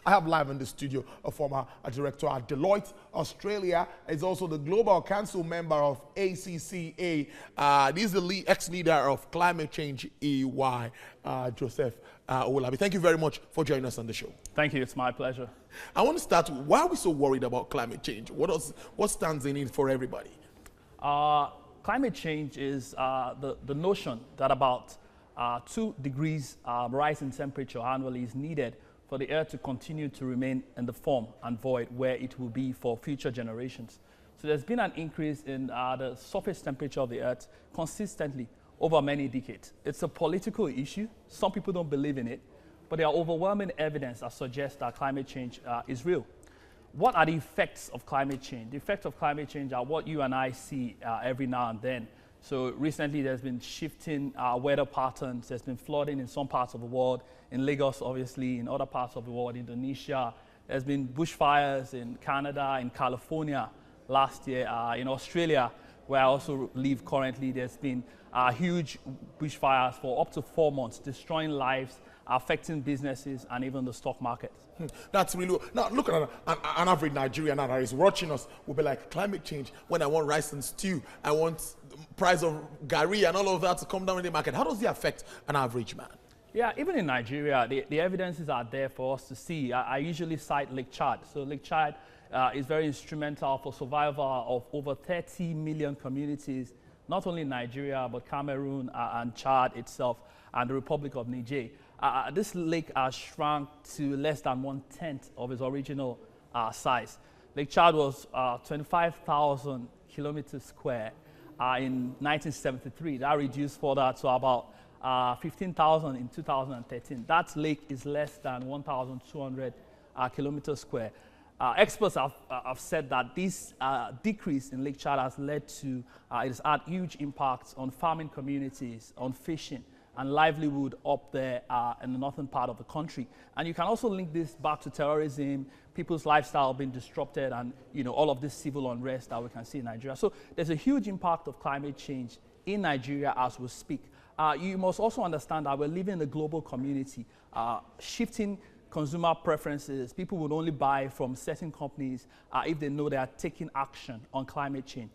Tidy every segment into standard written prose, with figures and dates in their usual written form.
I have live in the studio a former director at Deloitte, Australia. He's also the Global Council member of ACCA. He's the ex-leader of Climate Change EY, Joseph Olabi. Thank you very much for joining us on the show. Thank you. It's my pleasure. I want to start with, why are we so worried about climate change? What stands in it for everybody? Climate change is the notion that about 2 degrees rise in temperature annually is needed for the Earth to continue to remain in the form and void where it will be for future generations. So there's been an increase in the surface temperature of the Earth consistently over many decades. It's a political issue. Some people don't believe in it, but there are overwhelming evidence that suggests that climate change is real. What are the effects of climate change? The effects of climate change are what you and I see every now and then. So recently there's been shifting weather patterns. There's been flooding in some parts of the world, in Lagos obviously, in other parts of the world, Indonesia. There's been bushfires in Canada, in California last year, in Australia, where I also live currently. There's been huge bushfires for up to 4 months, destroying lives, affecting businesses and even the stock market. That's really, now look at an average Nigerian that is watching us will be like, climate change, when I want rice and stew, I want price of gari and all of that to come down in the market. How does it affect an average man? Yeah, even in Nigeria, the evidences are there for us to see. I usually cite Lake Chad. So Lake Chad is very instrumental for survival of over 30 million communities, not only in Nigeria, but Cameroon and Chad itself, and the Republic of Niger. This lake has shrunk to less than 1/10 of its original size. Lake Chad was 25,000 kilometers square in 1973. That reduced further to about 15,000 in 2013. That lake is less than 1,200 kilometers square. Experts have said that this decrease in Lake Chad has led to, it has had huge impacts on farming communities, on fishing, and livelihood up there in the northern part of the country. And you can also link this back to terrorism, people's lifestyle being disrupted, and all of this civil unrest that we can see in Nigeria. So there's a huge impact of climate change in Nigeria as we speak. You must also understand that we're living in a global community, shifting consumer preferences. People would only buy from certain companies if they know they are taking action on climate change.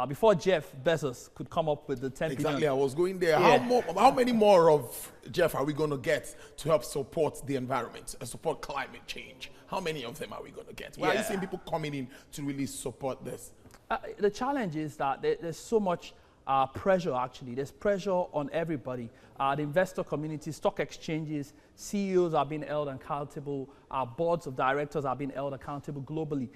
Before Jeff Bezos could come up with the 10 Exactly, billion. I was going there. Yeah. How many more of Jeff are we going to get to help support the environment, support climate change? How many of them are we going to get? Why are you seeing people coming in to really support this? The challenge is that there's so much pressure, actually. There's pressure on everybody. The investor community, stock exchanges, CEOs are being held accountable. Boards of directors are being held accountable globally.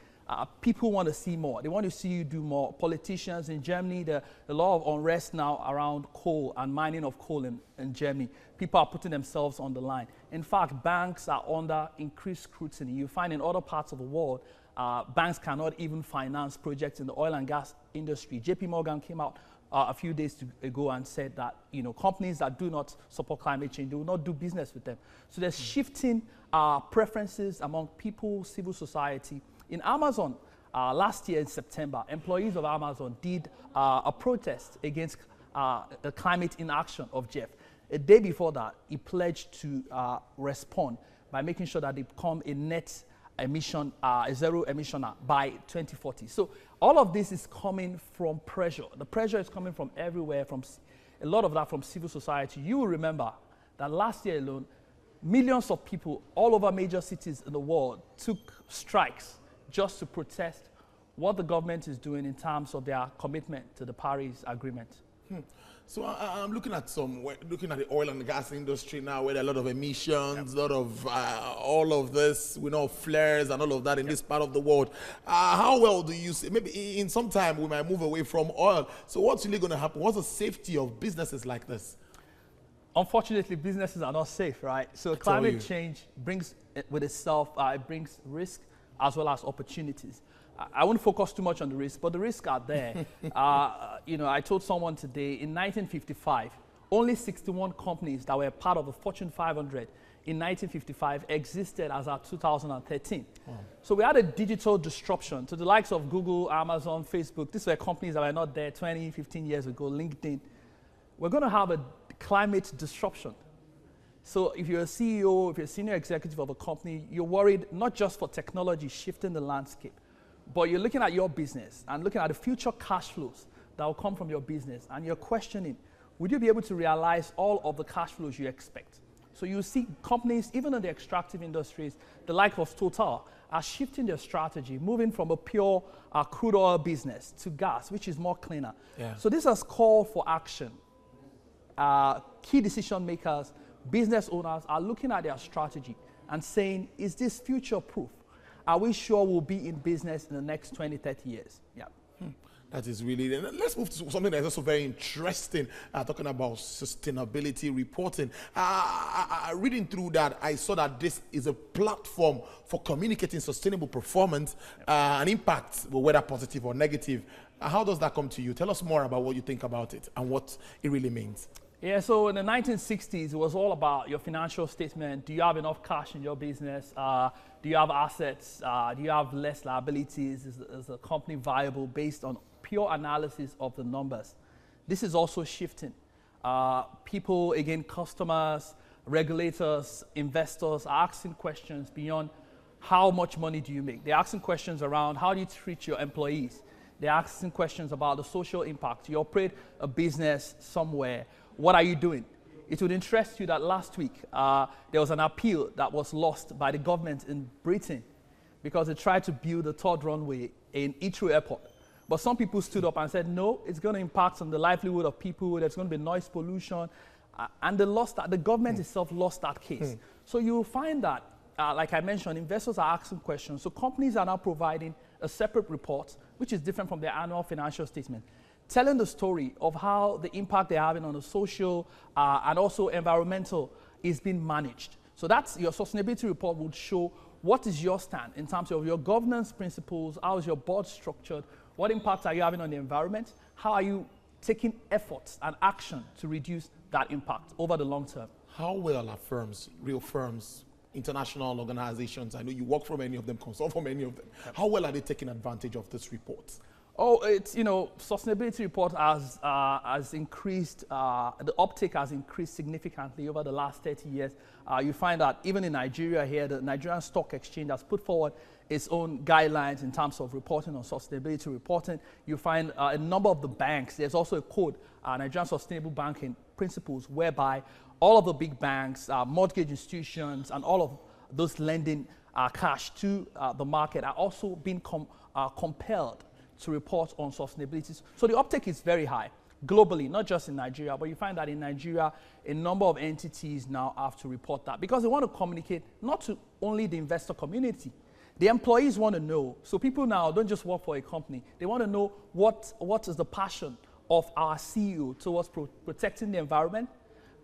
People want to see more. They want to see you do more. Politicians in Germany, the lot of unrest now around coal and mining of coal in Germany. People are putting themselves on the line. In fact, banks are under increased scrutiny. You find in other parts of the world, banks cannot even finance projects in the oil and gas industry. JP Morgan came out a few days ago and said that companies that do not support climate change, they will not do business with them. So there's shifting preferences among people, civil society. In Amazon, last year in September, employees of Amazon did a protest against the climate inaction of Jeff. A day before that, he pledged to respond by making sure that they become a net emission, a zero emissioner by 2040. So all of this is coming from pressure. The pressure is coming from everywhere, from a lot of that from civil society. You will remember that last year alone, millions of people all over major cities in the world took strikes just to protest what the government is doing in terms of their commitment to the Paris Agreement. So I'm looking at the oil and gas industry now, where there are a lot of emissions, a lot of all of this, flares and all of that in this part of the world. How well do you see? Maybe in some time we might move away from oil. So what's really going to happen? What's the safety of businesses like this? Unfortunately, businesses are not safe, right? So climate change brings with itself, it brings risk as well as opportunities. I won't focus too much on the risk, but the risks are there. I told someone today, in 1955, only 61 companies that were part of the Fortune 500 in 1955 existed as at 2013. Wow. So we had a digital disruption to the likes of Google, Amazon, Facebook. These were companies that were not there 20, 15 years ago, LinkedIn. We're going to have a climate disruption. So if you're a CEO, if you're a senior executive of a company, you're worried not just for technology shifting the landscape, but you're looking at your business and looking at the future cash flows that will come from your business, and you're questioning, would you be able to realize all of the cash flows you expect? So you see companies, even in the extractive industries, the like of Total, are shifting their strategy, moving from a pure crude oil business to gas, which is more cleaner. Yeah. So this has called for action. Key decision makers, business owners are looking at their strategy and saying, is this future proof? Are we sure we'll be in business in the next 20, 30 years? Yeah. That is really, let's move to something that's also very interesting, talking about sustainability reporting. Reading through that, I saw that this is a platform for communicating sustainable performance and impact, whether positive or negative. How does that come to you? Tell us more about what you think about it and what it really means. Yeah, so in the 1960s, it was all about your financial statement. Do you have enough cash in your business? Do you have assets? Do you have less liabilities? Is the company viable based on pure analysis of the numbers? This is also shifting. People, again, customers, regulators, investors are asking questions beyond how much money do you make. They're asking questions around how do you treat your employees. They're asking questions about the social impact. You operate a business somewhere. What are you doing? It would interest you that last week there was an appeal that was lost by the government in Britain because they tried to build a third runway in Heathrow Airport. But some people stood up and said, no, it's going to impact on the livelihood of people. There's going to be noise pollution. And they lost that. The government itself lost that case. So you will find that, like I mentioned, investors are asking questions. So companies are now providing a separate report, which is different from their annual financial statement, telling the story of how the impact they're having on the social and also environmental is being managed. So that's your sustainability report would show what is your stand in terms of your governance principles, how is your board structured, what impact are you having on the environment, how are you taking efforts and action to reduce that impact over the long term. How well are firms, real firms, international organizations, I know you work for many of them, consult for many of them, how well are they taking advantage of this report? Oh, it's, sustainability report has increased, the uptake has increased significantly over the last 30 years. You find that even in Nigeria here, the Nigerian Stock Exchange has put forward its own guidelines in terms of reporting on sustainability reporting. You find a number of the banks, there's also a code, Nigerian Sustainable Banking Principles, whereby all of the big banks, mortgage institutions, and all of those lending cash to the market are also being compelled to report on sustainability. So the uptake is very high globally, not just in Nigeria, but you find that in Nigeria, a number of entities now have to report that because they want to communicate not to only the investor community. The employees want to know. So people now don't just work for a company. They want to know what is the passion of our CEO towards protecting the environment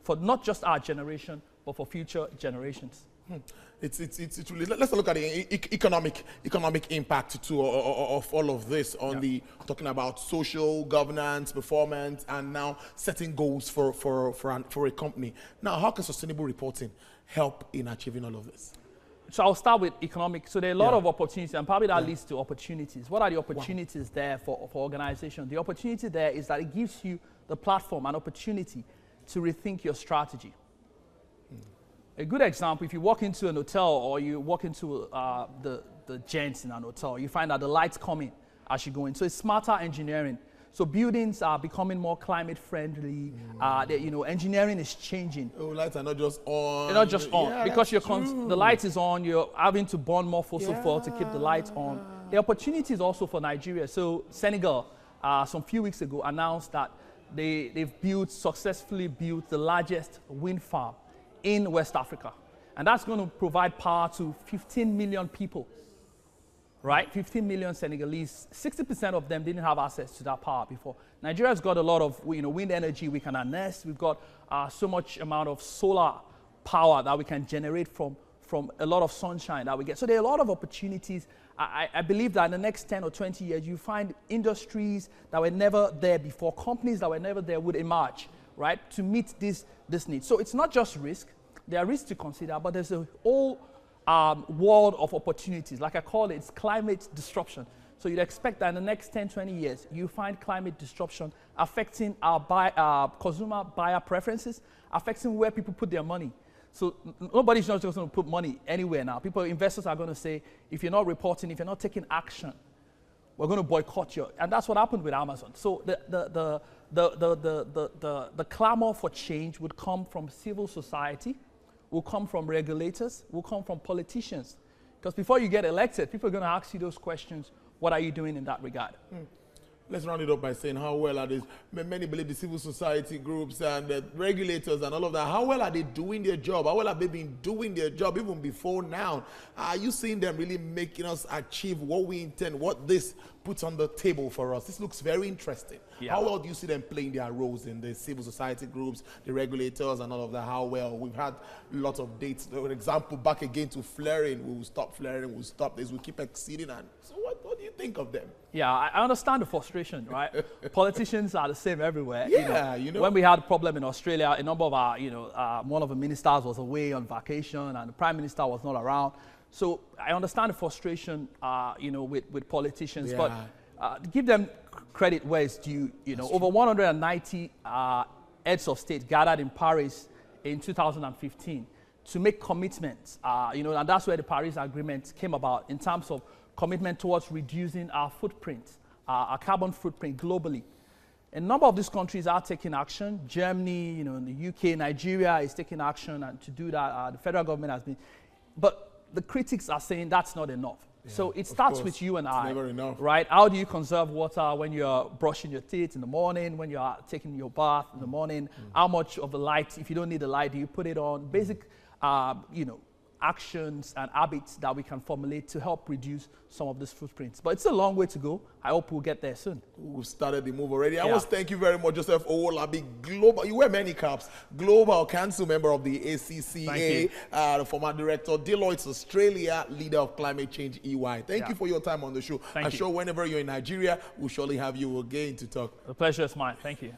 for not just our generation, but for future generations. It's really, let's look at the economic impact too of all of this on the talking about social governance, performance, and now setting goals for a company. Now, how can sustainable reporting help in achieving all of this? So I'll start with economic. So there are a lot of opportunities, and probably that leads to opportunities. What are the opportunities there for organizations? The opportunity there is that it gives you the platform and opportunity to rethink your strategy. A good example, if you walk into an hotel or you walk into the gents in an hotel, you find that the lights come in as you go in. So it's smarter engineering. So buildings are becoming more climate friendly. Engineering is changing. Oh, lights are not just on. They're not just on because the light is on. You're having to burn more fossil fuel to keep the lights on. The opportunities also for Nigeria. So Senegal, some few weeks ago, announced that they've successfully built the largest wind farm in West Africa. And that's going to provide power to 15 million people, right? 15 million Senegalese. 60% of them didn't have access to that power before. Nigeria's got a lot of wind energy we can harness. We've got so much amount of solar power that we can generate from a lot of sunshine that we get. So there are a lot of opportunities. I believe that in the next 10 or 20 years, you find industries that were never there before, companies that were never there would emerge, right, to meet this need. So it's not just risk. There are risks to consider, but there's a whole world of opportunities. Like I call it, it's climate disruption. So you'd expect that in the next 10, 20 years, you find climate disruption affecting our consumer buyer preferences, affecting where people put their money. So nobody's not just going to put money anywhere now. Investors are going to say, if you're not reporting, if you're not taking action, we're going to boycott you. And that's what happened with Amazon. So the clamor for change would come from civil society, will come from regulators, will come from politicians. Because before you get elected, people are going to ask you those questions. What are you doing in that regard? Let's round it up by saying how well are these, many believe the civil society groups and the regulators and all of that, how well are they doing their job? How well have they been doing their job even before now? Are you seeing them really making us achieve what we intend, what this puts on the table for us? This looks very interesting. Yeah. How well do you see them playing their roles in the civil society groups, the regulators and all of that? How well? We've had lots of dates. For example, back again to flaring. We will stop flaring, we'll stop this, we'll keep exceeding. And so what do you think of them? Yeah, I understand the frustration, right? Politicians are the same everywhere. Yeah, When we had a problem in Australia, a number of our, one of the ministers was away on vacation and the prime minister was not around. So I understand the frustration, with politicians, but give them credit where it's due. Over 190 heads of state gathered in Paris in 2015 to make commitments, and that's where the Paris Agreement came about in terms of commitment towards reducing our footprint, our carbon footprint globally. A number of these countries are taking action. Germany, the UK, Nigeria is taking action, and to do that, the federal government has been. But the critics are saying that's not enough. Yeah, so it starts with you and I, never enough. Right? How do you conserve water when you're brushing your teeth in the morning, when you're taking your bath in the morning? How much of the light, if you don't need the light, do you put it on? Basic, actions and habits that we can formulate to help reduce some of these footprints. But it's a long way to go. I hope we'll get there soon. We've started the move already. I must thank you very much, Joseph Owolabi, global, you wear many caps, Global Council member of the ACCA, the former director, Deloitte Australia, leader of climate change EY. Thank you for your time on the show. I'm sure whenever you're in Nigeria, we'll surely have you again to talk. The pleasure is mine. Thank you.